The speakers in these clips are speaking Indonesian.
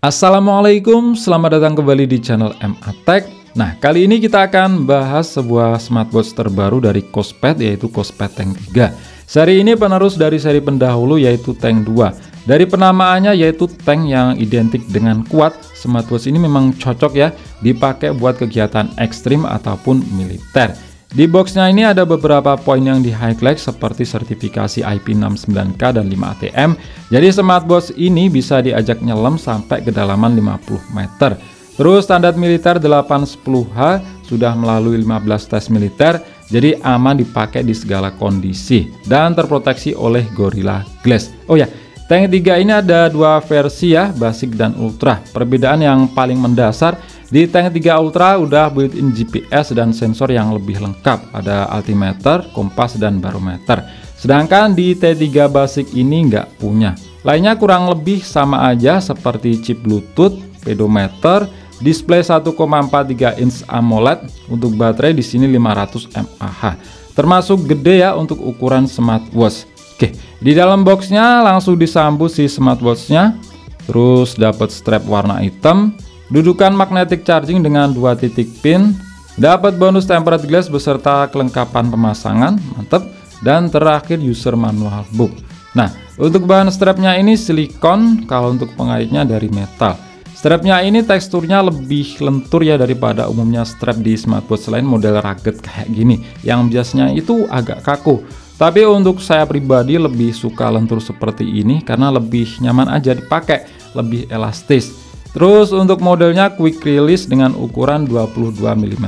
Assalamualaikum, selamat datang kembali di channel MA Tech. Nah, kali ini kita akan bahas sebuah smartwatch terbaru dari Kospet, yaitu Kospet Tank 3. Seri ini penerus dari seri pendahulu, yaitu Tank 2. Dari penamaannya, yaitu tank yang identik dengan kuat, smartwatch ini memang cocok ya dipakai buat kegiatan ekstrim ataupun militer. Di boxnya ini ada beberapa poin yang di highlight seperti sertifikasi IP69K dan 5ATM. Jadi smartwatch ini bisa diajak nyelam sampai kedalaman 50 meter. Terus standar militer 810H sudah melalui 15 tes militer, jadi aman dipakai di segala kondisi dan terproteksi oleh Gorilla Glass. Oh ya, Tank 3 ini ada dua versi ya, basic dan ultra. Perbedaan yang paling mendasar, di Tank 3 Ultra udah built-in GPS dan sensor yang lebih lengkap, ada altimeter, kompas, dan barometer. Sedangkan di T3 Basic ini nggak punya. Lainnya kurang lebih sama aja seperti chip Bluetooth, pedometer, display 1,43 inch AMOLED, untuk baterai di sini 500 mAh. Termasuk gede ya untuk ukuran smartwatch. Oke, di dalam boxnya langsung disambut si smartwatchnya, terus dapat strap warna hitam. Dudukan magnetic charging dengan 2 titik pin, dapat bonus tempered glass beserta kelengkapan pemasangan, mantep. Dan terakhir user manual book. Nah, untuk bahan strapnya ini silikon, kalau untuk pengaitnya dari metal. Strapnya ini teksturnya lebih lentur ya daripada umumnya strap di smartwatch lain model rugged kayak gini, yang biasanya itu agak kaku. Tapi untuk saya pribadi lebih suka lentur seperti ini karena lebih nyaman aja dipakai, lebih elastis. Terus untuk modelnya quick release dengan ukuran 22 mm.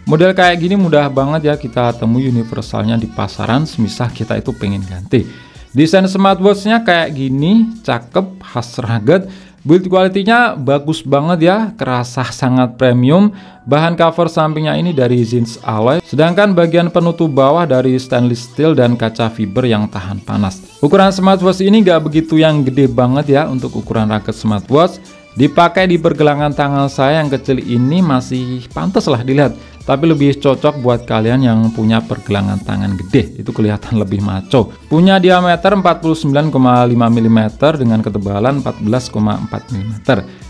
Model kayak gini mudah banget ya kita temui universalnya di pasaran, semisal kita itu pengen ganti. Desain smartwatchnya kayak gini, cakep, khas rugged. Build quality-nya bagus banget ya, kerasa sangat premium. Bahan cover sampingnya ini dari zinc alloy, sedangkan bagian penutup bawah dari stainless steel dan kaca fiber yang tahan panas. Ukuran smartwatch ini nggak begitu yang gede banget ya untuk ukuran rugged smartwatch. Dipakai di pergelangan tangan saya yang kecil ini masih pantas lah dilihat, tapi lebih cocok buat kalian yang punya pergelangan tangan gede, itu kelihatan lebih maco. Punya diameter 49,5 mm dengan ketebalan 14,4 mm.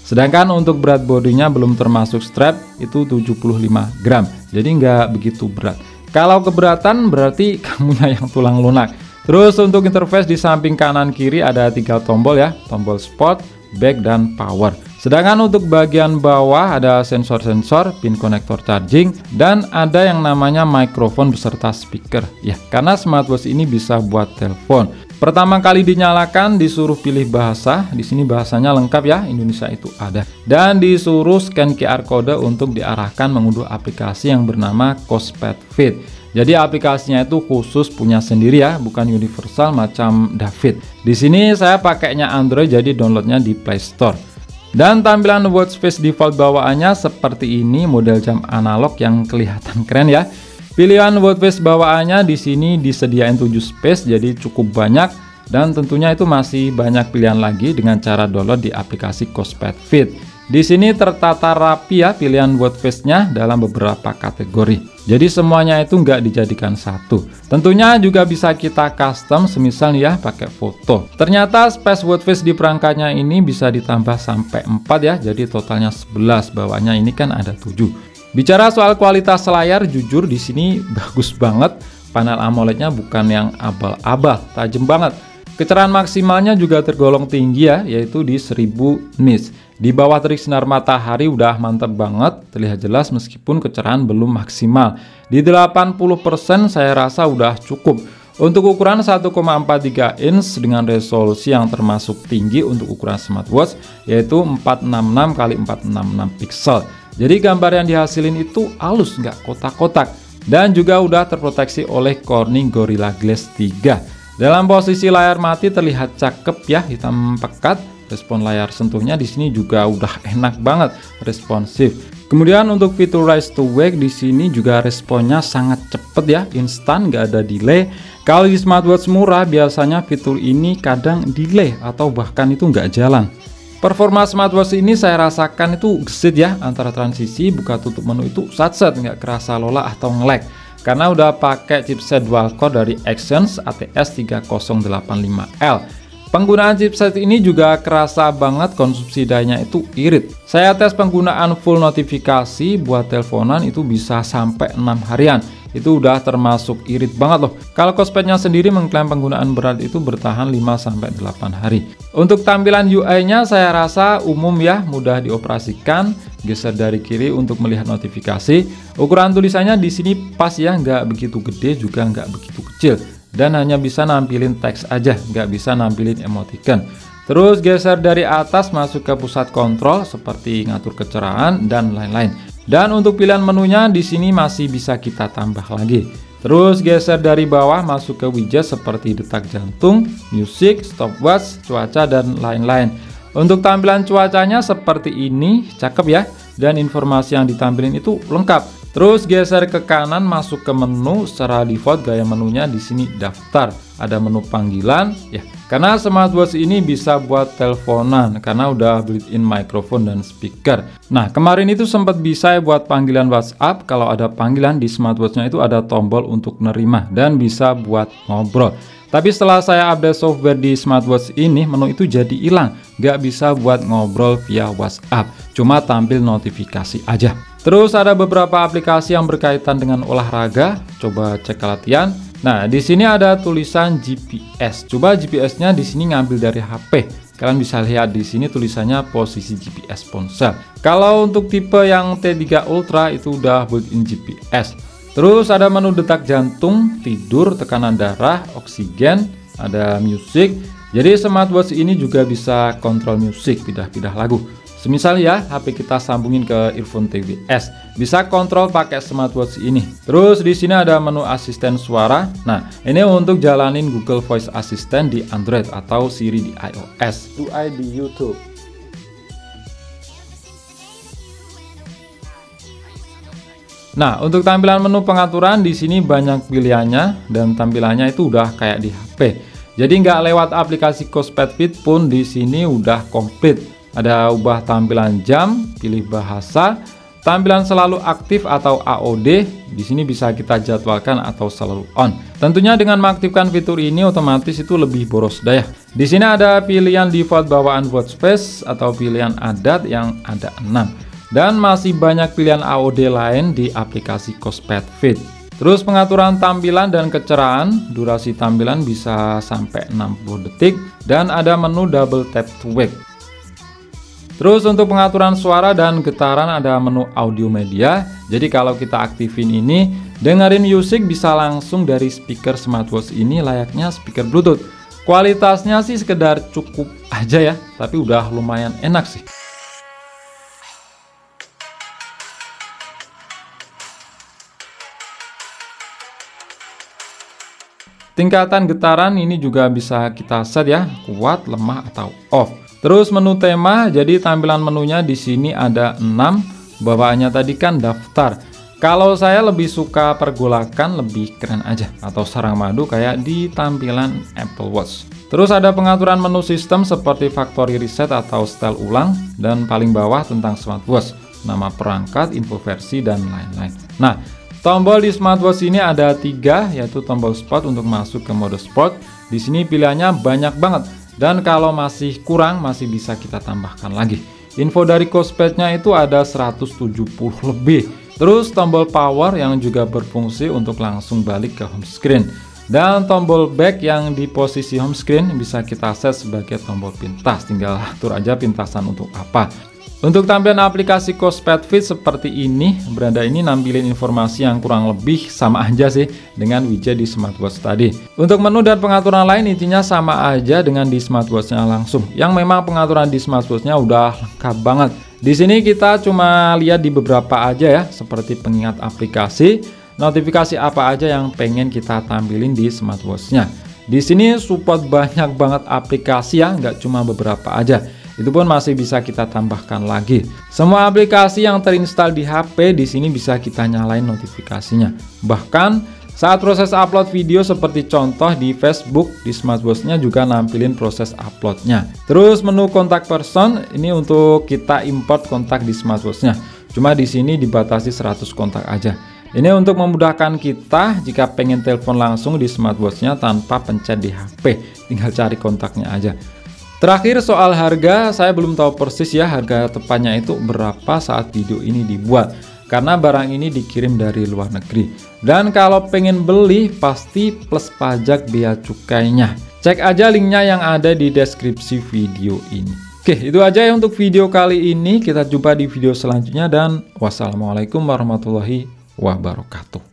Sedangkan untuk berat bodinya belum termasuk strap, itu 75 gram, jadi nggak begitu berat. Kalau keberatan berarti kamunya yang tulang lunak. Terus untuk interface di samping kanan kiri ada 3 tombol ya, tombol sport, back, dan power. Sedangkan untuk bagian bawah ada sensor-sensor, pin konektor charging, dan ada yang namanya mikrofon beserta speaker. Ya, karena smartwatch ini bisa buat telepon. Pertama kali dinyalakan disuruh pilih bahasa. Di sini bahasanya lengkap ya, Indonesia itu ada. Dan disuruh scan QR code untuk diarahkan mengunduh aplikasi yang bernama Kospet Fit. Jadi aplikasinya itu khusus punya sendiri ya, bukan universal macam David. Di sini saya pakainya Android, jadi downloadnya di Play Store. Dan tampilan watch face default bawaannya seperti ini, model jam analog yang kelihatan keren ya. Pilihan watch face bawaannya di sini disediain 7 space, jadi cukup banyak. Dan tentunya itu masih banyak pilihan lagi dengan cara download di aplikasi Kospet Fit. Di sini tertata rapi ya pilihan watch face-nya dalam beberapa kategori. Jadi semuanya itu nggak dijadikan satu. Tentunya juga bisa kita custom, semisal ya pakai foto. Ternyata space watch face di perangkatnya ini bisa ditambah sampai 4 ya. Jadi totalnya 11, bawahnya ini kan ada 7. Bicara soal kualitas layar, jujur di sini bagus banget. Panel AMOLED-nya bukan yang abal-abal, tajam banget. Kecerahan maksimalnya juga tergolong tinggi ya, yaitu di 1000 nits. Di bawah terik sinar matahari udah mantap banget, terlihat jelas meskipun kecerahan belum maksimal. Di 80% saya rasa udah cukup. Untuk ukuran 1,43 inch dengan resolusi yang termasuk tinggi untuk ukuran smartwatch, yaitu 466 x 466 pixel. Jadi gambar yang dihasilin itu halus, nggak kotak-kotak. Dan juga udah terproteksi oleh Corning Gorilla Glass 3. Dalam posisi layar mati terlihat cakep ya, hitam pekat. Respon layar sentuhnya di sini juga udah enak banget, responsif. Kemudian untuk fitur Rise to Wake di sini juga responnya sangat cepet ya, instan, nggak ada delay. Kalau di smartwatch murah biasanya fitur ini kadang delay atau bahkan itu nggak jalan. Performa smartwatch ini saya rasakan itu gesit ya, antara transisi buka tutup menu itu satset, nggak kerasa lola atau nge-lag. Karena udah pakai chipset dual core dari Exynos ATS 3085L. Penggunaan chipset ini juga kerasa banget konsumsi dayanya itu irit. Saya tes penggunaan full notifikasi buat teleponan itu bisa sampai 6 harian. Itu udah termasuk irit banget loh. Kalau Cosepad-nya sendiri mengklaim penggunaan berat itu bertahan 5-8 hari. Untuk tampilan UI-nya saya rasa umum ya, mudah dioperasikan. Geser dari kiri untuk melihat notifikasi. Ukuran tulisannya di sini pas ya, nggak begitu gede juga nggak begitu kecil. Dan hanya bisa nampilin teks aja, nggak bisa nampilin emoticon. Terus geser dari atas masuk ke pusat kontrol seperti ngatur kecerahan dan lain-lain. Dan untuk pilihan menunya di sini masih bisa kita tambah lagi. Terus geser dari bawah masuk ke widget seperti detak jantung, musik, stopwatch, cuaca dan lain-lain. Untuk tampilan cuacanya seperti ini, cakep ya. Dan informasi yang ditampilin itu lengkap. Terus geser ke kanan masuk ke menu, secara default gaya menunya di sini daftar. Ada menu panggilan ya. Karena smartwatch ini bisa buat teleponan karena udah built-in microphone dan speaker. Nah, kemarin itu sempat bisa ya buat panggilan WhatsApp. Kalau ada panggilan di smartwatchnya itu ada tombol untuk nerima dan bisa buat ngobrol. Tapi setelah saya update software di smartwatch ini, menu itu jadi hilang. Nggak bisa buat ngobrol via WhatsApp, cuma tampil notifikasi aja. Terus ada beberapa aplikasi yang berkaitan dengan olahraga. Coba cek latihan. Nah, di sini ada tulisan GPS. Coba GPS-nya di sini ngambil dari HP. Kalian bisa lihat di sini tulisannya posisi GPS ponsel. Kalau untuk tipe yang T3 Ultra itu udah built-in GPS. Terus ada menu detak jantung, tidur, tekanan darah, oksigen, ada musik. Jadi smartwatch ini juga bisa kontrol musik, pindah-pindah lagu. Semisal ya, HP kita sambungin ke earphone TWS, bisa kontrol pakai smartwatch ini. Terus di sini ada menu asisten suara. Nah, ini untuk jalanin Google Voice Assistant di Android atau Siri di iOS. UI di YouTube. Nah, untuk tampilan menu pengaturan di sini banyak pilihannya dan tampilannya itu udah kayak di HP. Jadi nggak lewat aplikasi Cosepad Fit pun di sini udah komplit. Ada ubah tampilan jam, pilih bahasa, tampilan selalu aktif atau AOD. Di sini bisa kita jadwalkan atau selalu on. Tentunya dengan mengaktifkan fitur ini otomatis itu lebih boros daya. Di sini ada pilihan default bawaan watch face atau pilihan adat yang ada 6. Dan masih banyak pilihan AOD lain di aplikasi Cosepad Fit. Terus pengaturan tampilan dan kecerahan, durasi tampilan bisa sampai 60 detik dan ada menu double tap to wake. Terus untuk pengaturan suara dan getaran ada menu audio media. Jadi kalau kita aktifin ini, dengerin musik bisa langsung dari speaker smartwatch ini layaknya speaker Bluetooth. Kualitasnya sih sekedar cukup aja ya, tapi udah lumayan enak sih. Tingkatan getaran ini juga bisa kita set ya, kuat, lemah atau off. Terus menu tema, jadi tampilan menunya di sini ada 6, bawaannya tadi kan daftar. Kalau saya lebih suka pergolakan, lebih keren aja, atau sarang madu kayak di tampilan Apple Watch. Terus ada pengaturan menu sistem seperti factory reset atau style ulang, dan paling bawah tentang smartwatch, nama perangkat, info versi, dan lain-lain. Nah, tombol di smartwatch ini ada 3, yaitu tombol sport untuk masuk ke mode sport. Di sini pilihannya banyak banget. Dan kalau masih kurang, masih bisa kita tambahkan lagi. Info dari Cosepad-nya itu ada 170 lebih. Terus tombol power yang juga berfungsi untuk langsung balik ke home screen. Dan tombol back yang di posisi home screen bisa kita set sebagai tombol pintas. Tinggal atur aja pintasan untuk apa. Untuk tampilan aplikasi Cosepad Fit seperti ini, beranda ini nampilin informasi yang kurang lebih sama aja sih dengan widget di smartwatch tadi. Untuk menu dan pengaturan lain intinya sama aja dengan di smartwatch-nya langsung. Yang memang pengaturan di smartwatch-nya udah lengkap banget. Di sini kita cuma lihat di beberapa aja ya, seperti pengingat aplikasi, notifikasi apa aja yang pengen kita tampilin di smartwatch-nya. Di sini support banyak banget aplikasi ya, nggak cuma beberapa aja. Itu pun masih bisa kita tambahkan lagi. Semua aplikasi yang terinstall di HP di sini bisa kita nyalain notifikasinya. Bahkan saat proses upload video seperti contoh di Facebook, di smartwatch-nya juga nampilin proses uploadnya. Terus menu kontak person ini untuk kita import kontak di smartwatch-nya. Cuma di sini dibatasi 100 kontak aja. Ini untuk memudahkan kita jika pengen telepon langsung di smartwatch-nya tanpa pencet di HP, tinggal cari kontaknya aja. Terakhir soal harga, saya belum tahu persis ya harga tepatnya itu berapa saat video ini dibuat, karena barang ini dikirim dari luar negeri. Dan kalau pengen beli pasti plus pajak bea cukainya. Cek aja linknya yang ada di deskripsi video ini. Oke, itu aja ya untuk video kali ini. Kita jumpa di video selanjutnya dan wassalamualaikum warahmatullahi wabarakatuh.